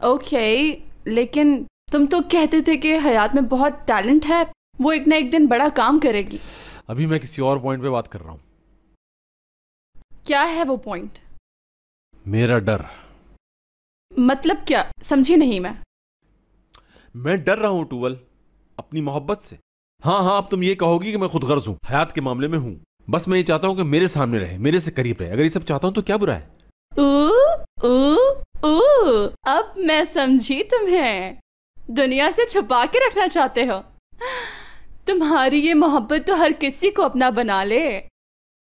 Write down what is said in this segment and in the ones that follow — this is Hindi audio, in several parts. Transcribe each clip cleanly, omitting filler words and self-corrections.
ओके, लेकिन तुम तो कहते थे कि हयात में बहुत टैलेंट है, वो एक ना एक दिन बड़ा काम करेगी। अभी मैं किसी और पॉइंट पे बात कर रहा हूँ। क्या है वो पॉइंट? मेरा डर। मतलब क्या? समझी नहीं मैं डर रहा हूँ टूवल, अपनी मोहब्बत से। हाँ, अब तुम ये कहोगी कि मैं खुदगर्ज हूँ, हयात के मामले में हूँ। बस मैं ये चाहता हूँ कि मेरे सामने रहे, मेरे से करीब रहे। अगर ये सब चाहता हूँ तो क्या बुरा है? अब मैं समझी तुम्हें। दुनिया से छुपा के रखना चाहते हो। तुम्हारी ये मोहब्बत तो हर किसी को अपना बना ले,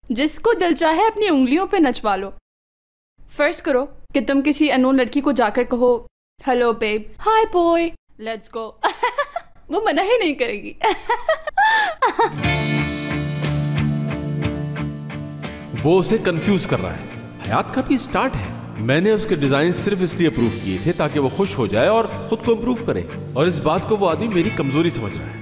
जिसको दिल चाहे अपनी उंगलियों पे नचवा लो। फर्ज करो कि तुम किसी अननोन लड़की को जाकर कहो, hello babe, hi boy, let's go. वो मना ही नहीं करेगी। वो उसे कंफ्यूज कर रहा है। हयात का भी स्टार्ट है। मैंने उसके डिजाइन सिर्फ इसलिए अप्रूव किए थे ताकि वो खुश हो जाए और खुद को इम्प्रूव करे, और इस बात को वो आदमी मेरी कमजोरी समझ रहा है।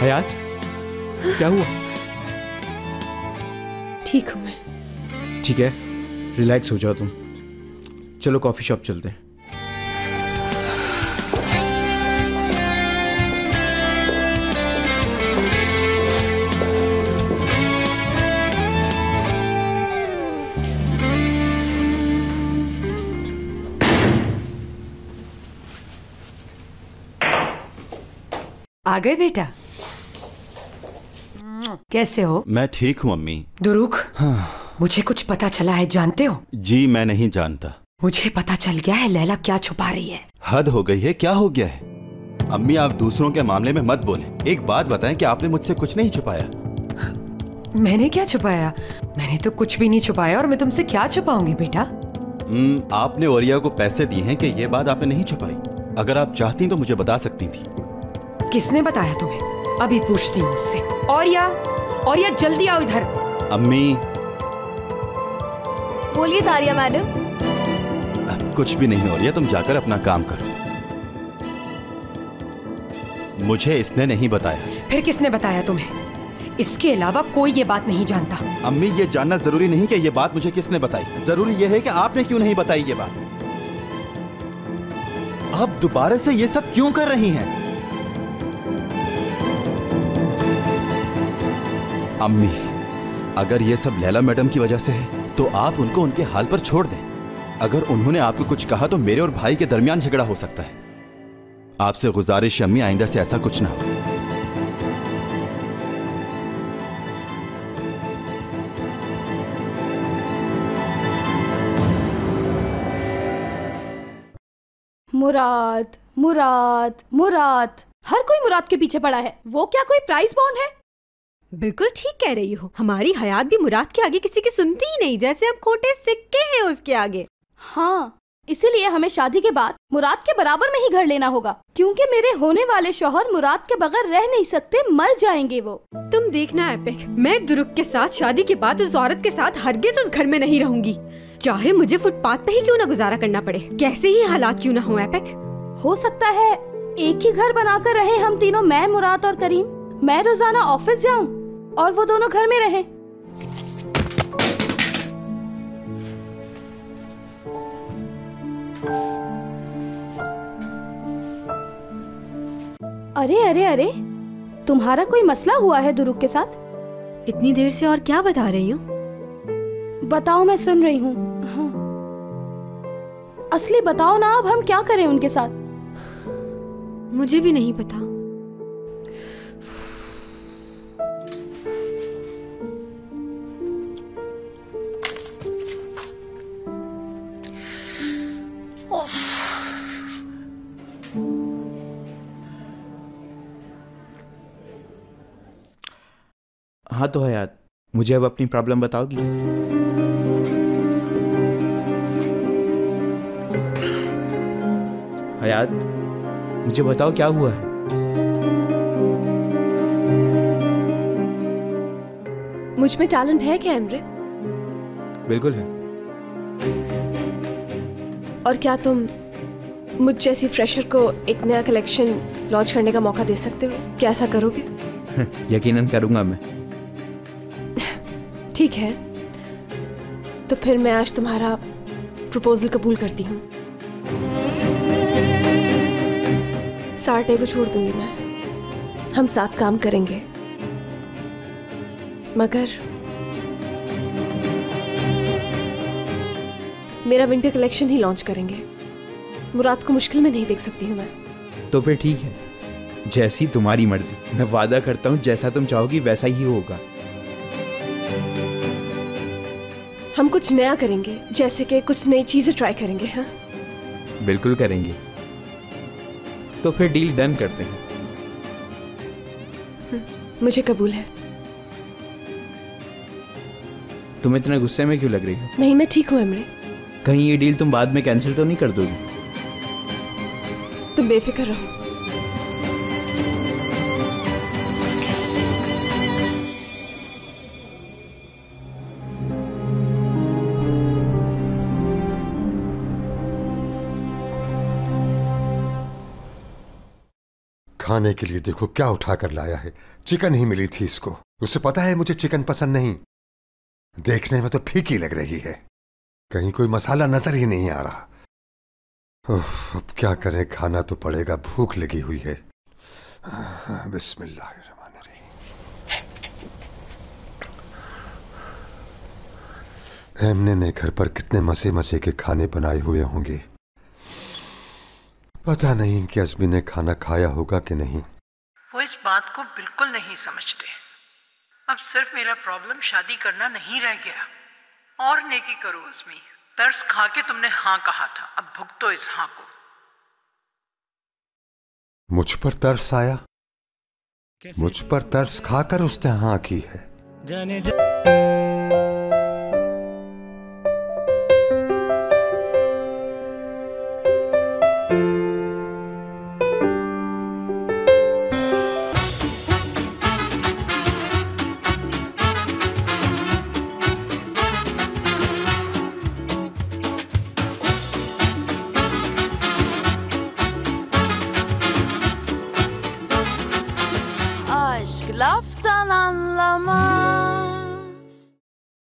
हयात, क्या हुआ? ठीक हूँ मैं। ठीक है, रिलैक्स हो जाओ तुम। चलो कॉफी शॉप चलते हैं। आ गए बेटा? कैसे हो? मैं ठीक हूँ अम्मी। दुरुख, हाँ। मुझे कुछ पता चला है, जानते हो? जी मैं नहीं जानता। मुझे पता चल गया है लैला क्या छुपा रही है। हद हो गई है, क्या हो गया है? अम्मी आप दूसरों के मामले में मत बोलें। एक बात बताएं कि आपने मुझसे कुछ नहीं छुपाया। मैंने क्या छुपाया? मैंने तो कुछ भी नहीं छुपाया, और मैं तुमसे क्या छुपाऊंगी बेटा? आपने ओरिया को पैसे दिए हैं कि ये बात आपने नहीं छुपाई? अगर आप चाहती तो मुझे बता सकती थी। किसने बताया तुम्हें? अभी पूछती हूँ उससे। औरिया जल्दी आओ इधर। अम्मी। बोलिए तारिया मैडम। कुछ भी नहीं ओरिया, तुम जाकर अपना काम करो। मुझे इसने नहीं बताया। फिर किसने बताया तुम्हें? इसके अलावा कोई ये बात नहीं जानता। अम्मी ये जानना जरूरी नहीं कि ये बात मुझे किसने बताई, जरूरी ये है कि आपने क्यों नहीं बताई ये बात। आप दोबारा से ये सब क्यों कर रही हैं? अम्मी अगर ये सब लैला मैडम की वजह से है तो आप उनको उनके हाल पर छोड़ दें। अगर उन्होंने आपको कुछ कहा तो मेरे और भाई के दरमियान झगड़ा हो सकता है। आपसे गुजारिश है अम्मी, आइंदा से ऐसा कुछ ना हो। मुराद मुराद मुराद, हर कोई मुराद के पीछे पड़ा है। वो क्या कोई प्राइस बॉन्ड है? बिल्कुल ठीक कह रही हो। हमारी हयात भी मुराद के आगे किसी की सुनती ही नहीं, जैसे हम खोटे सिक्के हैं उसके आगे। हाँ, इसीलिए हमें शादी के बाद मुराद के बराबर में ही घर लेना होगा, क्योंकि मेरे होने वाले शौहर मुराद के बगैर रह नहीं सकते, मर जाएंगे वो। तुम देखना एपिक, मैं दुरुक के साथ शादी के बाद उस औरत के साथ हरगिज उस घर में नहीं रहूंगी, चाहे मुझे फुटपाथ पे ही क्यों ना गुजारा करना पड़े, कैसे ही हालात क्यों ना हो। एपिक, हो सकता है एक ही घर बनाकर रहे हम तीनों, मैं, मुराद और करीम। मैं रोजाना ऑफिस जाऊं और वो दोनों घर में रहें। अरे अरे अरे, तुम्हारा कोई मसला हुआ है दुरुक के साथ? इतनी देर से और क्या बता रही हूँ? बताओ, मैं सुन रही हूँ। हाँ। असली बताओ ना, अब हम क्या करें उनके साथ? मुझे भी नहीं पता। हाँ तो हयात, मुझे अब अपनी प्रॉब्लम बताओगी? हयात, मुझे बताओ क्या हुआ है? मुझ में टैलेंट है क्या एमरे? बिल्कुल है। और क्या तुम मुझ जैसी फ्रेशर को एक नया कलेक्शन लॉन्च करने का मौका दे सकते हो? क्या ऐसा करोगे? यकीनन करूंगा मैं। ठीक है, तो फिर मैं आज तुम्हारा प्रपोजल कबूल करती हूँ। सार्टे को छोड़ दूंगी मैं, हम साथ काम करेंगे, मगर मेरा विंटर कलेक्शन ही लॉन्च करेंगे। मुराद को मुश्किल में नहीं देख सकती हूँ मैं। तो फिर ठीक है, जैसी तुम्हारी मर्जी। मैं वादा करता हूँ जैसा तुम चाहोगी वैसा ही होगा। हम कुछ नया करेंगे, जैसे कि कुछ नई चीजें ट्राई करेंगे। हाँ, बिल्कुल करेंगे। तो फिर डील डन करते हैं। मुझे कबूल है। तुम इतना गुस्से में क्यों लग रही हो? नहीं, मैं ठीक हूँ एमरे। कहीं ये डील तुम बाद में कैंसिल तो नहीं कर दोगी? तुम बेफिक्र रहो। खाने के लिए देखो क्या उठा कर लाया है। चिकन ही मिली थी इसको। उसे पता है मुझे चिकन पसंद नहीं। देखने में तो फीकी लग रही है, कहीं कोई मसाला नजर ही नहीं आ रहा। अब क्या करें, खाना तो पड़ेगा, भूख लगी हुई है। बिस्मिल्लाहिर्रहमानिर्रहीम। एमने ने घर पर कितने मजे मजे के खाने बनाए हुए होंगे। पता नहीं कि अज़मी ने खाना खाया होगा कि नहीं। वो इस बात को बिल्कुल नहीं समझते। अब सिर्फ मेरा प्रॉब्लम शादी करना नहीं रह गया। और नेकी करो अज़मी, तरस खा के तुमने हाँ कहा था, अब भुगतो इस हाँ को। मुझ पर तरस आया? मुझ पर तरस खाकर उसने हाँ की है। Aşk laftan anlamaz.